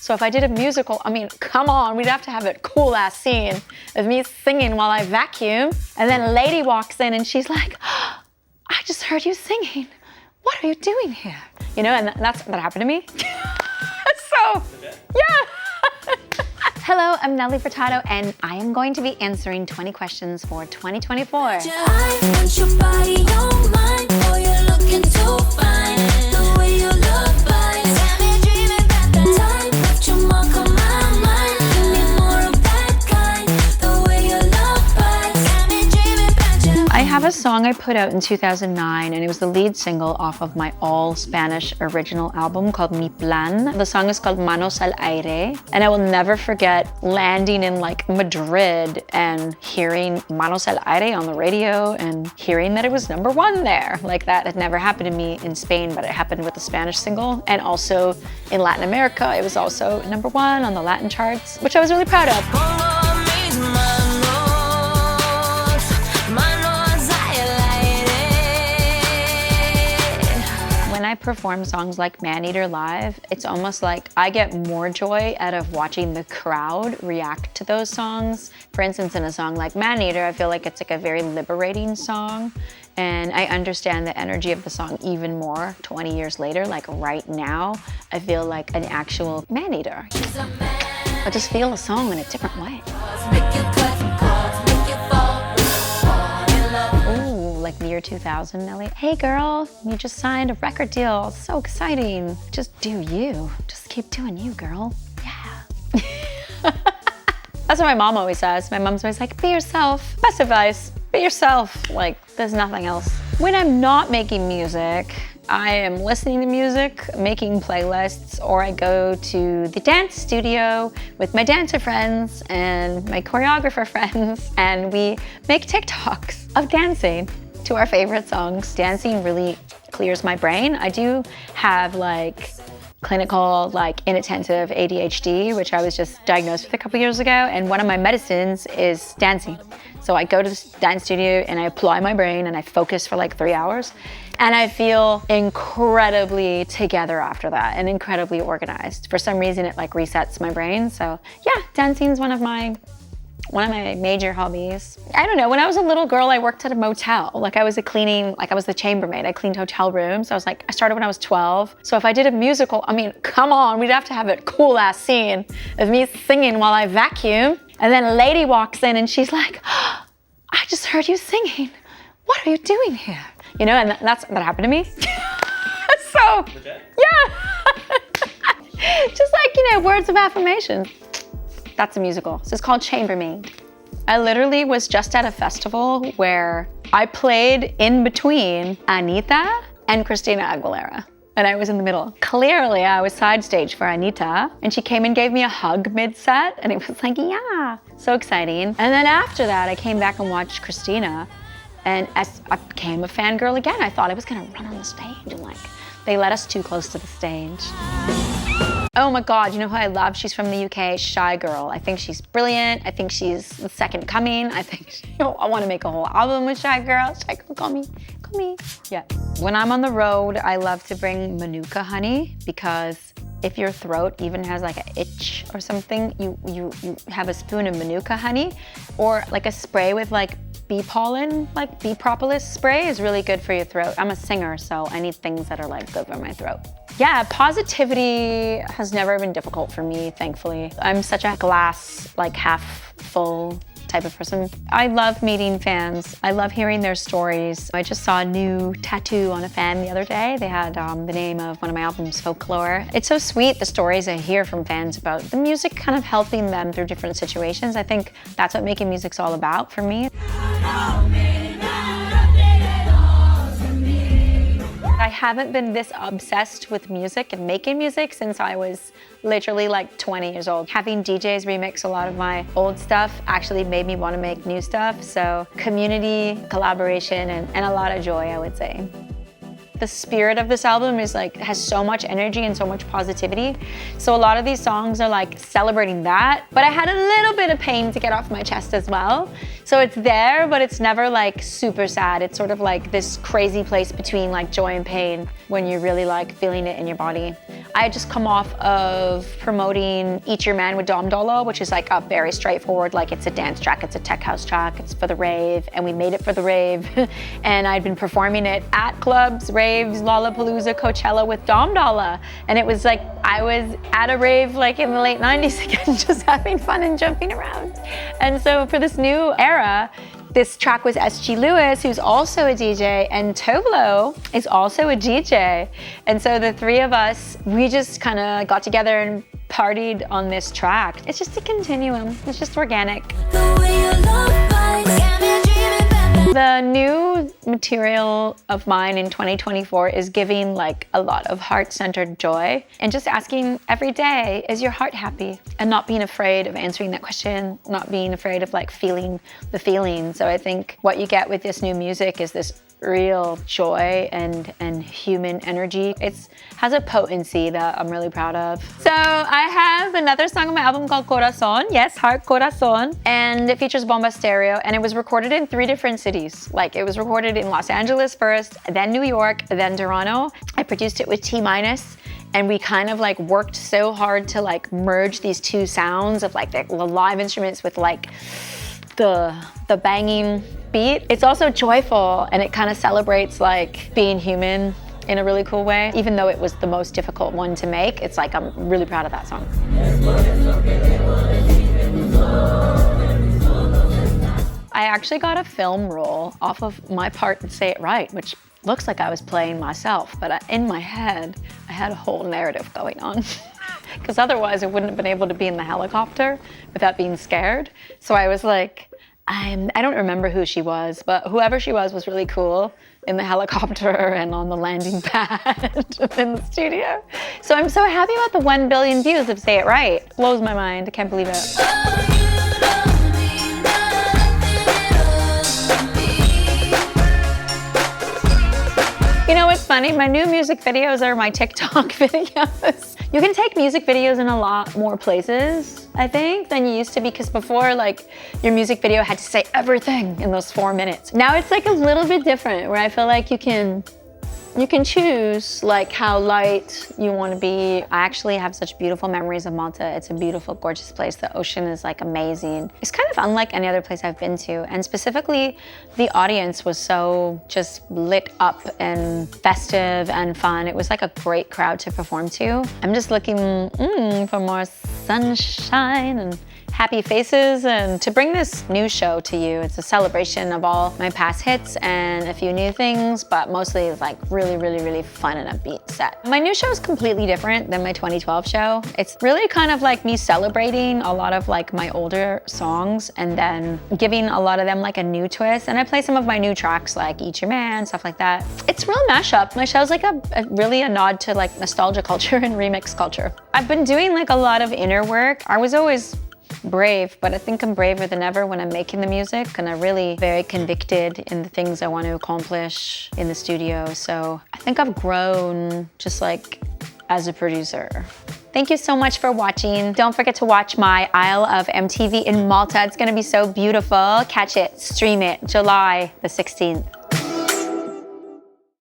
So if I did a musical, I mean, come on, we'd have to have a cool ass scene of me singing while I vacuum. And then a lady walks in and she's like, oh, I just heard you singing. What are you doing here? You know, and that happened to me. So, yeah. Hello, I'm Nelly Furtado, and I am going to be answering 20 questions for 2024. I want your body, your mind, boy, you're looking too fine. The way you look bites, got me dreaming about the time. Left your mark on my mind, give me more of that kind. The way you look bites, got me dreaming about you. I have a song I put out in 2009, and it was the lead single off of my all-Spanish original album called Mi Plan. The song is called Manos al Aire, and I will never forget landing in like Madrid and hearing Manos al Aire on the radio and hearing that it was #1 there. Like that had never happened to me in Spain, but it happened with the Spanish single. And also in Latin America, it was also #1 on the Latin charts, which I was really proud of. When I perform songs like Maneater live, it's almost like I get more joy out of watching the crowd react to those songs. For instance, in a song like Maneater, I feel like it's like a very liberating song, and I understand the energy of the song even more 20 years later. Like right now, I feel like an actual Maneater. I just feel the song in a different way. Like the year 2000, Nelly. Hey girl, you just signed a record deal. So exciting. Just do you. Just keep doing you, girl. Yeah. That's what my mom always says. My mom's always like, be yourself. Best advice, be yourself. Like, there's nothing else. When I'm not making music, I am listening to music, making playlists, or I go to the dance studio with my dancer friends and my choreographer friends, and we make TikToks of dancing to our favorite songs. Dancing really clears my brain. I do have like clinical like inattentive ADHD, which I was just diagnosed with a couple years ago, and one of my medicines is dancing. So I go to this dance studio and I apply my brain and I focus for like 3 hours, and I feel incredibly together after that and incredibly organized. For some reason it like resets my brain. So yeah, dancing is one of my major hobbies. I don't know, when I was a little girl, I worked at a motel. Like I was the chambermaid. I cleaned hotel rooms. I started when I was 12. So if I did a musical, I mean, come on, we'd have to have a cool ass scene of me singing while I vacuum. And then a lady walks in and she's like, oh, I just heard you singing. What are you doing here? You know, and that happened to me. So, yeah. Just like, you know, words of affirmation. That's a musical. So it's called Chambermaid. I literally was just at a festival where I played in between Anita and Christina Aguilera, and I was in the middle. Clearly, I was side stage for Anita, and she came and gave me a hug mid-set, and it was like, yeah, so exciting. And then after that, I came back and watched Christina, and as I became a fangirl again. I thought I was gonna run on the stage, and like, they let us too close to the stage. Oh my God, you know who I love? She's from the UK, Shy Girl. I think she's brilliant. I think she's the second coming. I want to make a whole album with Shy Girl. Shy Girl, call me. Yeah. When I'm on the road, I love to bring Manuka honey, because if your throat even has like an itch or something, you have a spoon of Manuka honey, or like a spray with like bee pollen, like bee propolis spray is really good for your throat. I'm a singer, so I need things that are like good for my throat. Yeah, positivity has never been difficult for me, thankfully. I'm such a glass, like half full type of person. I love meeting fans. I love hearing their stories. I just saw a new tattoo on a fan the other day. They had the name of one of my albums, Folklore. It's so sweet, the stories I hear from fans about the music kind of helping them through different situations. I think that's what making music's all about for me. I haven't been this obsessed with music and making music since I was literally like 20 years old. Having DJs remix a lot of my old stuff actually made me want to make new stuff. So community, collaboration, and a lot of joy, I would say. the spirit of this album is like, has so much energy and so much positivity. So a lot of these songs are like celebrating that, but I had a little bit of pain to get off my chest as well. So it's there, but it's never like super sad. It's sort of like this crazy place between like joy and pain when you're really like feeling it in your body. I had just come off of promoting Eat Your Man with Dom Dolla, which is like a very straightforward, like it's a dance track, it's a tech house track, it's for the rave, and we made it for the rave. And I'd been performing it at clubs, raves, Lollapalooza, Coachella with Dom Dolla. And it was like, I was at a rave like in the late 90s again, just having fun and jumping around. And so for this new era, this track was S.G. Lewis, who's also a DJ, and Tove is also a DJ. And so the three of us, we just kind of got together and partied on this track. It's just a continuum. It's just organic. The new material of mine in 2024 is giving like a lot of heart-centered joy and just asking every day, is your heart happy? And not being afraid of answering that question, not being afraid of like feeling the feeling. So I think what you get with this new music is this real joy and human energy. It has a potency that I'm really proud of. So I have another song on my album called Corazon. Yes, Heart Corazon. And it features Bomba Stereo, and it was recorded in 3 different cities. Like it was recorded in Los Angeles first, then New York, then Toronto. I produced it with T-, and we kind of like worked so hard to like merge these 2 sounds of like the live instruments with like the banging beat. It's also joyful, and it kind of celebrates like being human in a really cool way. Even though it was the most difficult one to make, it's like I'm really proud of that song. I actually got a film role off of my part in Say It Right, which looks like I was playing myself, but in my head, I had a whole narrative going on. Because otherwise I wouldn't have been able to be in the helicopter without being scared. So I was like, I don't remember who she was, but whoever she was really cool in the helicopter and on the landing pad in the studio. So I'm so happy about the 1 billion views of Say It Right. Blows my mind, I can't believe it. You know what's funny? My new music videos are my TikTok videos. You can take music videos in a lot more places, I think, than you used to, because before, like, your music video had to say everything in those 4 minutes. Now it's like a little bit different, where I feel like you can choose like how light you want to be. I actually have such beautiful memories of Malta. It's a beautiful, gorgeous place. The ocean is like amazing. It's kind of unlike any other place I've been to. And specifically, the audience was so just lit up and festive and fun. It was like a great crowd to perform to. I'm just looking for more sunshine and happy faces, and to bring this new show to you. It's a celebration of all my past hits and a few new things, but mostly it's like really, really, really fun and upbeat set. My new show is completely different than my 2012 show. It's really kind of like me celebrating a lot of like my older songs and then giving a lot of them like a new twist. And I play some of my new tracks like Eat Your Man, stuff like that. It's real mashup. My show's like really a nod to like nostalgia culture and remix culture. I've been doing like a lot of inner work. I was always brave, but I think I'm braver than ever when I'm making the music, and I'm really very convicted in the things I want to accomplish in the studio. So I think I've grown just like as a producer. Thank you so much for watching. Don't forget to watch my Isle of MTV in Malta. It's gonna be so beautiful. Catch it, stream it, July the 16th.